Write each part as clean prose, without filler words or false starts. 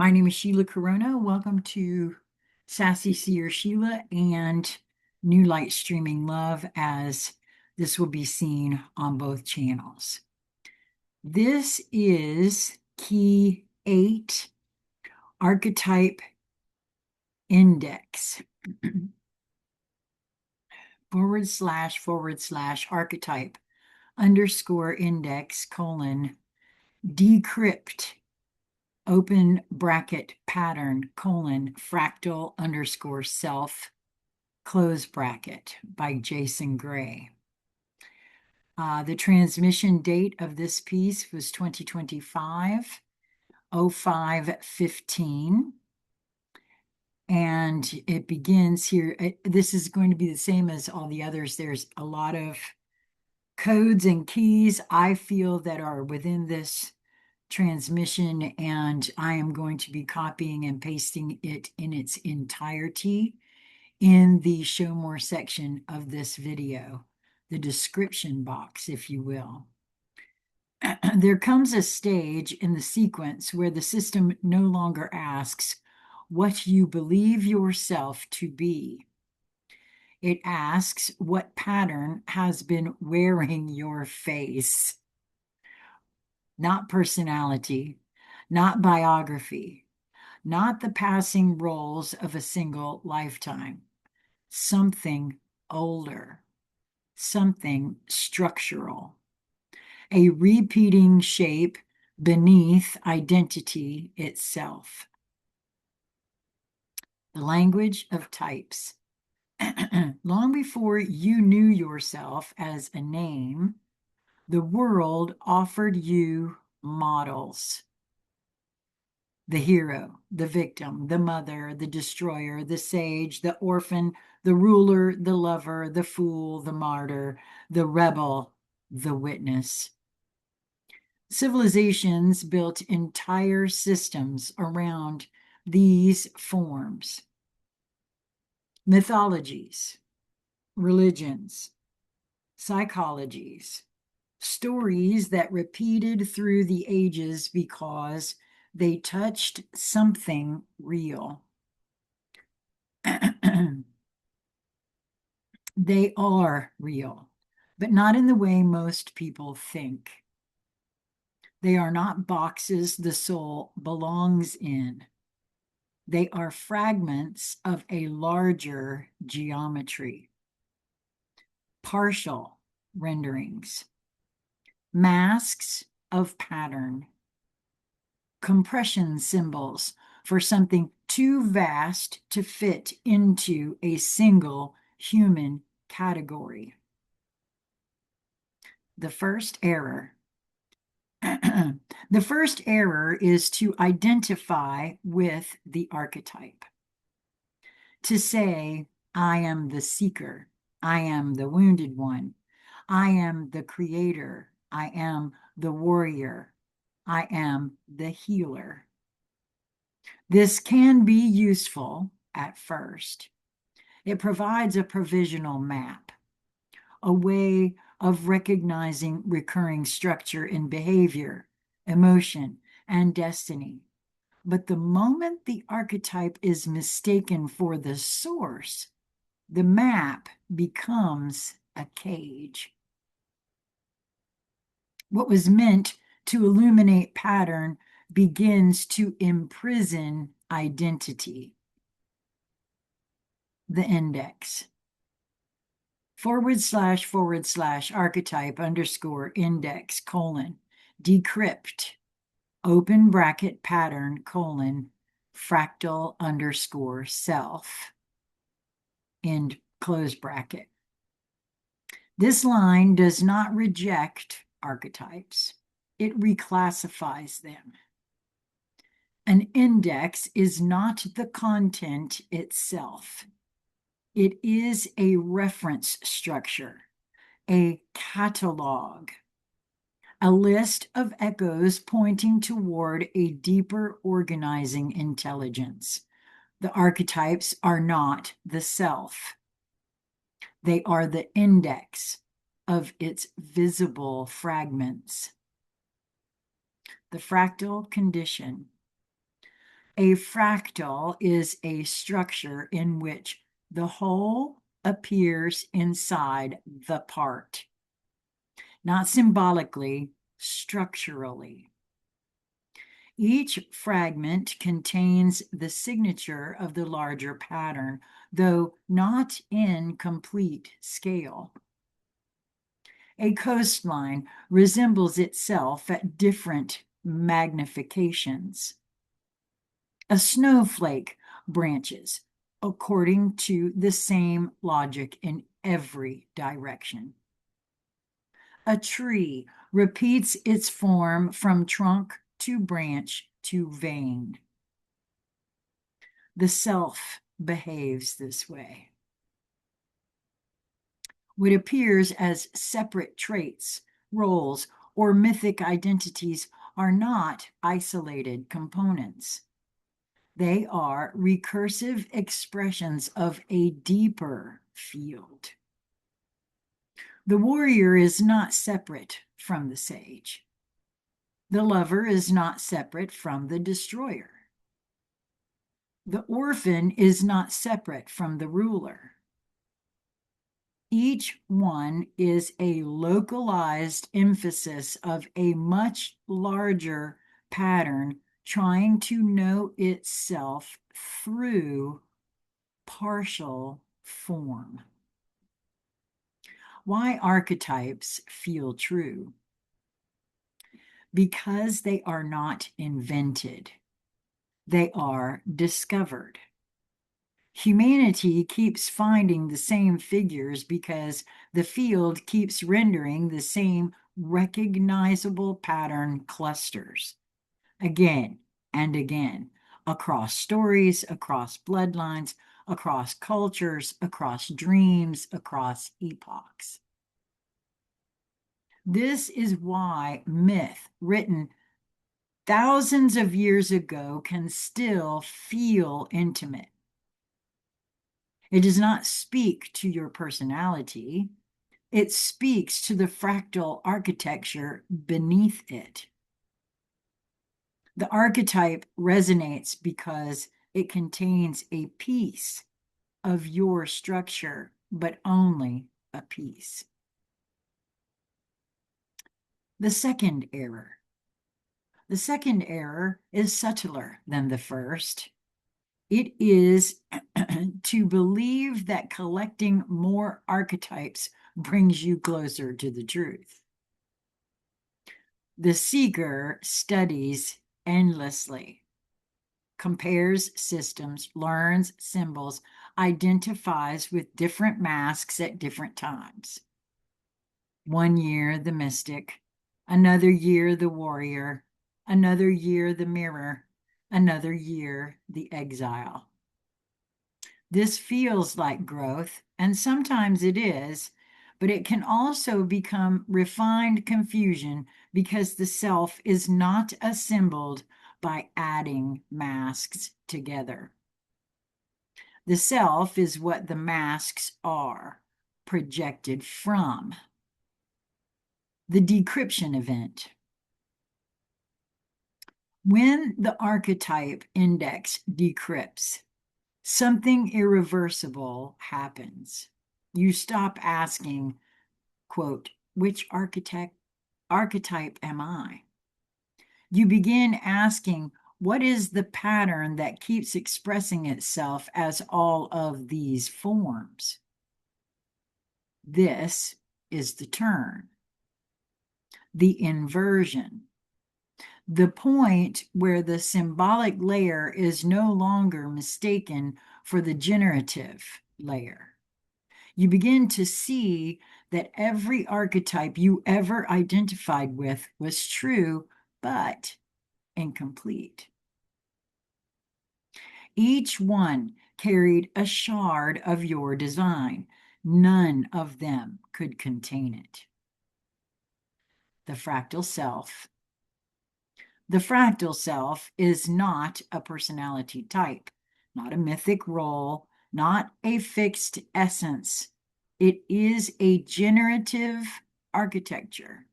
My name is Sheila Corona. Welcome to Sassy Seer Sheila and New Light Streaming Love, as this will be seen on both channels. This is Key 8 Archetype Index / archetype _ index : decrypt open bracket pattern : fractal _ self close bracket by Jason Gray. The transmission date of this piece was 2025 05/15, and it begins here. This is going to be the same as all the others. There's a lot of codes and keys I feel that are within this transmission, and I am going to be copying and pasting it in its entirety in the show more section of this video, the description box, if you will. There comes a stage in the sequence where the system no longer asks what you believe yourself to be. It asks what pattern has been wearing your face. Not personality, not biography, not the passing roles of a single lifetime. Something older, something structural, a repeating shape beneath identity itself. The language of types. Long before you knew yourself as a name, the world offered you models. The hero, the victim, the mother, the destroyer, the sage, the orphan, the ruler, the lover, the fool, the martyr, the rebel, the witness. Civilizations built entire systems around these forms. Mythologies, religions, psychologies, stories that repeated through the ages because they touched something real. They are real, but not in the way most people think. They are not boxes the soul belongs in. They are fragments of a larger geometry. Partial renderings. Masks of pattern. Compression symbols for something too vast to fit into a single human category. The first error. The first error is to identify with the archetype. To say, I am the seeker, I am the wounded one, I am the creator, I am the warrior, I am the healer. This can be useful at first. It provides a provisional map, a way of recognizing recurring structure in behavior, emotion, and destiny. But the moment the archetype is mistaken for the source, the map becomes a cage. What was meant to illuminate pattern begins to imprison identity. The index. / archetype _ index : decrypt open bracket pattern : fractal _ self end close bracket. This line does not reject archetypes. It reclassifies them. An index is not the content itself. It is a reference structure, a catalog, a list of echoes pointing toward a deeper organizing intelligence. The archetypes are not the self. They are the index of its visible fragments. The fractal condition. A fractal is a structure in which the whole appears inside the part, not symbolically, structurally. Each fragment contains the signature of the larger pattern, though not in complete scale. A coastline resembles itself at different magnifications. A snowflake branches according to the same logic in every direction. A tree repeats its form from trunk to branch to vein. The self behaves this way. What appears as separate traits, roles, or mythic identities are not isolated components. They are recursive expressions of a deeper field. The warrior is not separate from the sage. The lover is not separate from the destroyer. The orphan is not separate from the ruler. Each one is a localized emphasis of a much larger pattern trying to know itself through partial form. Why archetypes feel true? Because they are not invented. They are discovered. Humanity keeps finding the same figures because the field keeps rendering the same recognizable pattern clusters again and again, across stories, across bloodlines, across cultures, across dreams, across epochs. This is why myth, written thousands of years ago, can still feel intimate. It does not speak to your personality. It speaks to the fractal architecture beneath it. The archetype resonates because it contains a piece of your structure, but only a piece. The second error. The second error is subtler than the first. It is to believe that collecting more archetypes brings you closer to the truth. The seeker studies endlessly, compares systems, learns symbols, identifies with different masks at different times. One year, the mystic, another year, the warrior, another year, the mirror, another year, the exile. This feels like growth, and sometimes it is, but it can also become refined confusion because the self is not assembled by adding masks together. The self is what the masks are, projected from. The decryption event. When the archetype index decrypts, something irreversible happens. You stop asking, quote, which archetype am I? You begin asking, what is the pattern that keeps expressing itself as all of these forms? This is the turn, the inversion, the point where the symbolic layer is no longer mistaken for the generative layer. You begin to see that every archetype you ever identified with was true, but incomplete. Each one carried a shard of your design. None of them could contain it. The fractal self. The fractal self is not a personality type, not a mythic role, not a fixed essence. It is a generative architecture,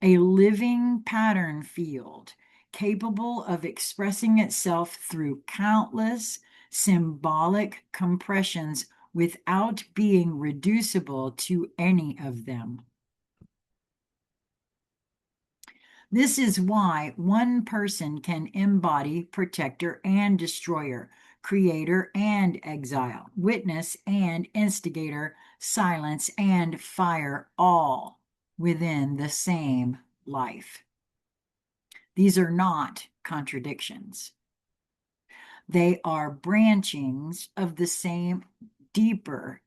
a living pattern field capable of expressing itself through countless symbolic compressions without being reducible to any of them. This is why one person can embody protector and destroyer, creator and exile, witness and instigator, silence and fire, all within the same life. These are not contradictions. They are branchings of the same deeper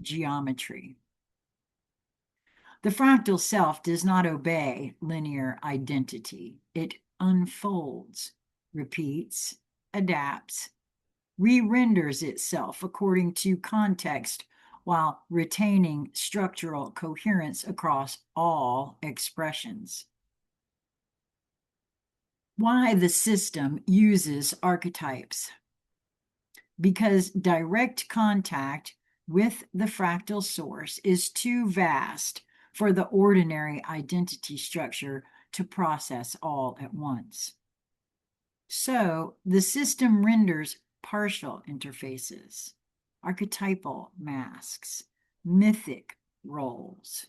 geometry. The fractal self does not obey linear identity. It unfolds, repeats, adapts, re-renders itself according to context while retaining structural coherence across all expressions. Why the system uses archetypes? Because direct contact with the fractal source is too vast for the ordinary identity structure to process all at once. So the system renders partial interfaces, archetypal masks, mythic roles,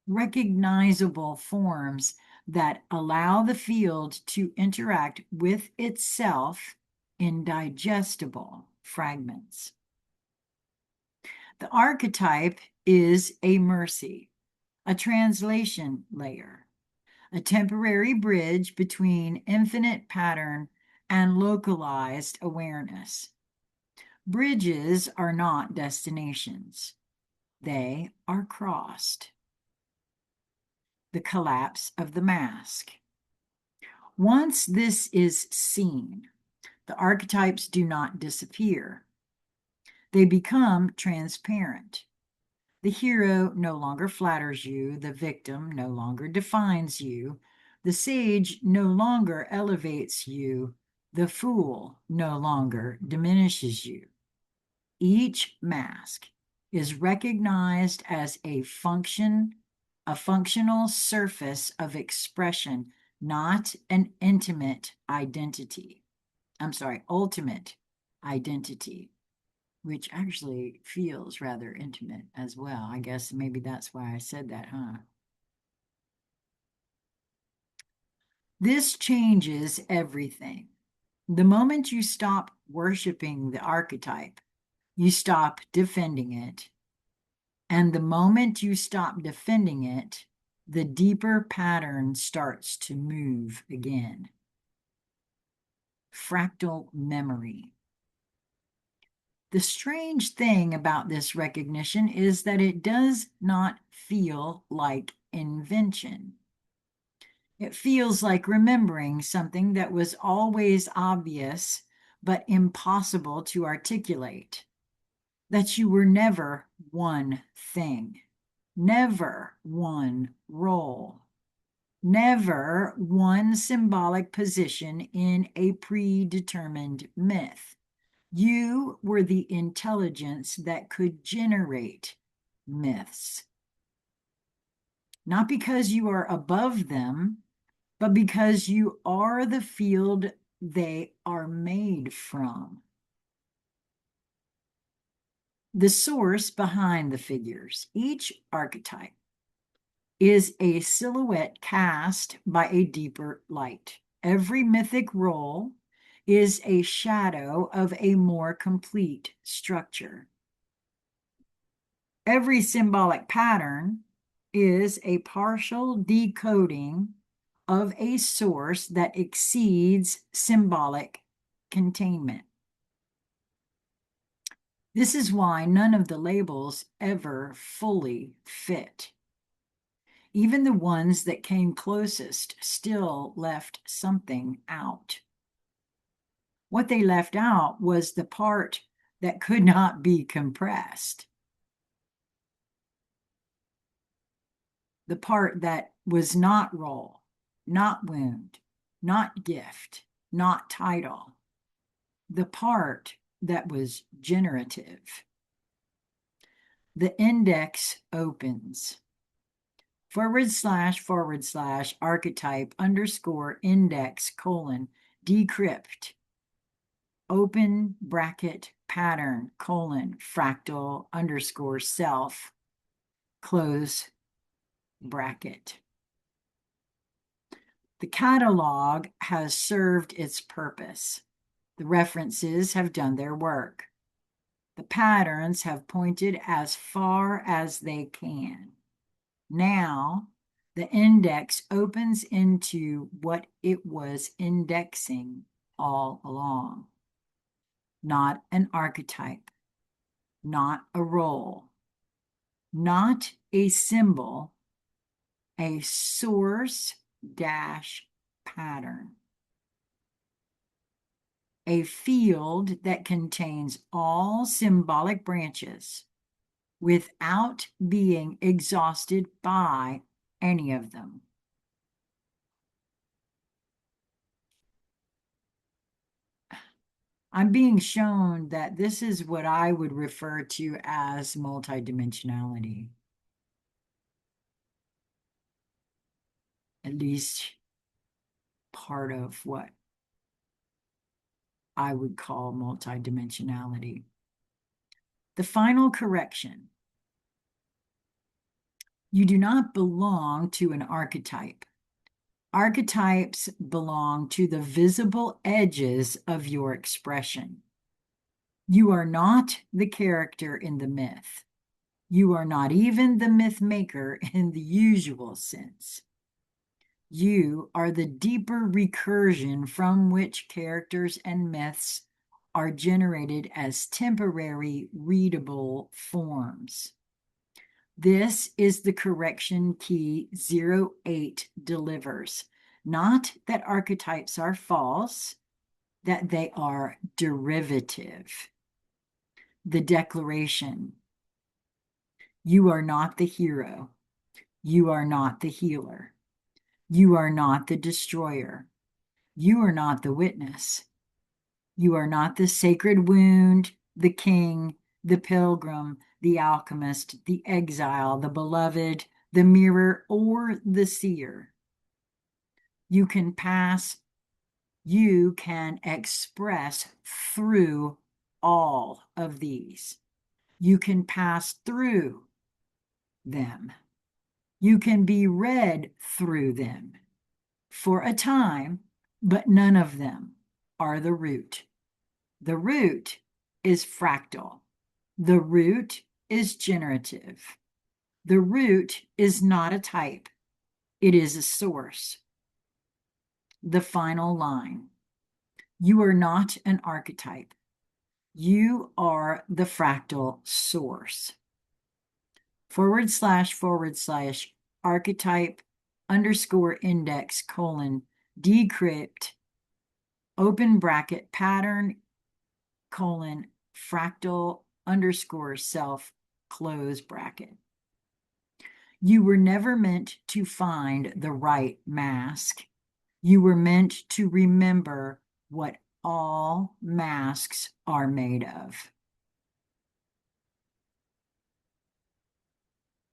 recognizable forms that allow the field to interact with itself in digestible fragments. The archetype is a mercy, a translation layer, a temporary bridge between infinite pattern and localized awareness. Bridges are not destinations. They are crossed. The collapse of the mask. Once this is seen, the archetypes do not disappear. They become transparent. The hero no longer flatters you. The victim no longer defines you. The sage no longer elevates you. The fool no longer diminishes you. Each mask is recognized as a functional surface of expression, not an ultimate identity, which actually feels rather intimate as well. I guess maybe that's why I said that, huh? This changes everything. The moment you stop worshiping the archetype, you stop defending it. And the moment you stop defending it, the deeper pattern starts to move again. Fractal memory. The strange thing about this recognition is that it does not feel like invention. It feels like remembering something that was always obvious but impossible to articulate. That you were never one thing, never one role, never one symbolic position in a predetermined myth. You were the intelligence that could generate myths. Not because you are above them, but because you are the field they are made from. The source behind the figures. Each archetype is a silhouette cast by a deeper light. Every mythic role is a shadow of a more complete structure. Every symbolic pattern is a partial decoding of a source that exceeds symbolic containment. This is why none of the labels ever fully fit. Even the ones that came closest still left something out. What they left out was the part that could not be compressed. The part that was not role, not wound, not gift, not title. The part that was generative. The index opens. / archetype _ index : decrypt open bracket pattern : fractal _ self close bracket. The catalog has served its purpose. The references have done their work. The patterns have pointed as far as they can. Now, the index opens into what it was indexing all along. Not an archetype, not a role, not a symbol, a source dash pattern. A field that contains all symbolic branches without being exhausted by any of them. I'm being shown that this is what I would refer to as multidimensionality. At least part of what I would call multidimensionality. The final correction. You do not belong to an archetype. Archetypes belong to the visible edges of your expression. You are not the character in the myth. You are not even the myth maker in the usual sense. You are the deeper recursion from which characters and myths are generated as temporary readable forms. This is the correction key 08 delivers. Not that archetypes are false, that they are derivative. The declaration. You are not the hero. You are not the healer. You are not the destroyer. You are not the witness. You are not the sacred wound, the king, the pilgrim, the alchemist, the exile, the beloved, the mirror, or the seer. You can pass, you can express through all of these. You can pass through them. You can be read through them for a time, but none of them are the root. The root is fractal. The root is generative. The root is not a type. It is a source. The final line. You are not an archetype. You are the fractal source. / archetype _ index : decrypt open bracket pattern : fractal _ self close bracket. You were never meant to find the right mask. You were meant to remember what all masks are made of.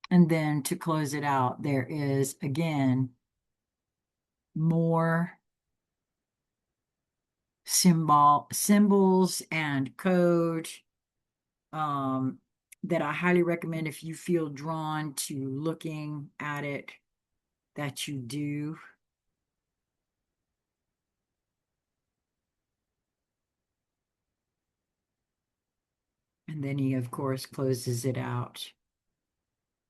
And then to close it out, there is again more symbols and code that I highly recommend if you feel drawn to looking at it, that you do. And then he, of course, closes it out.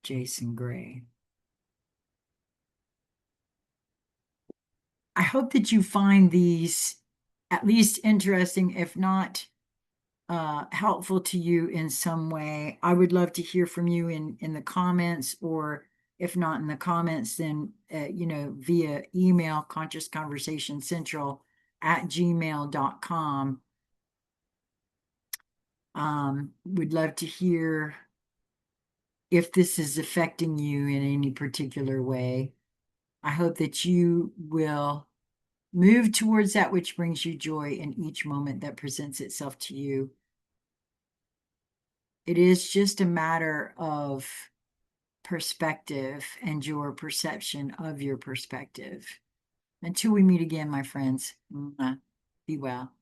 Jason Gray. I hope that you find these at least interesting, if not helpful to you in some way. I would love to hear from you in the comments, or if not in the comments, then via email, consciousconversationcentral@gmail.com. Would love to hear if this is affecting you in any particular way. I hope that you will move towards that which brings you joy in each moment that presents itself to you. It is just a matter of perspective and your perception of your perspective. Until we meet again, my friends, be well.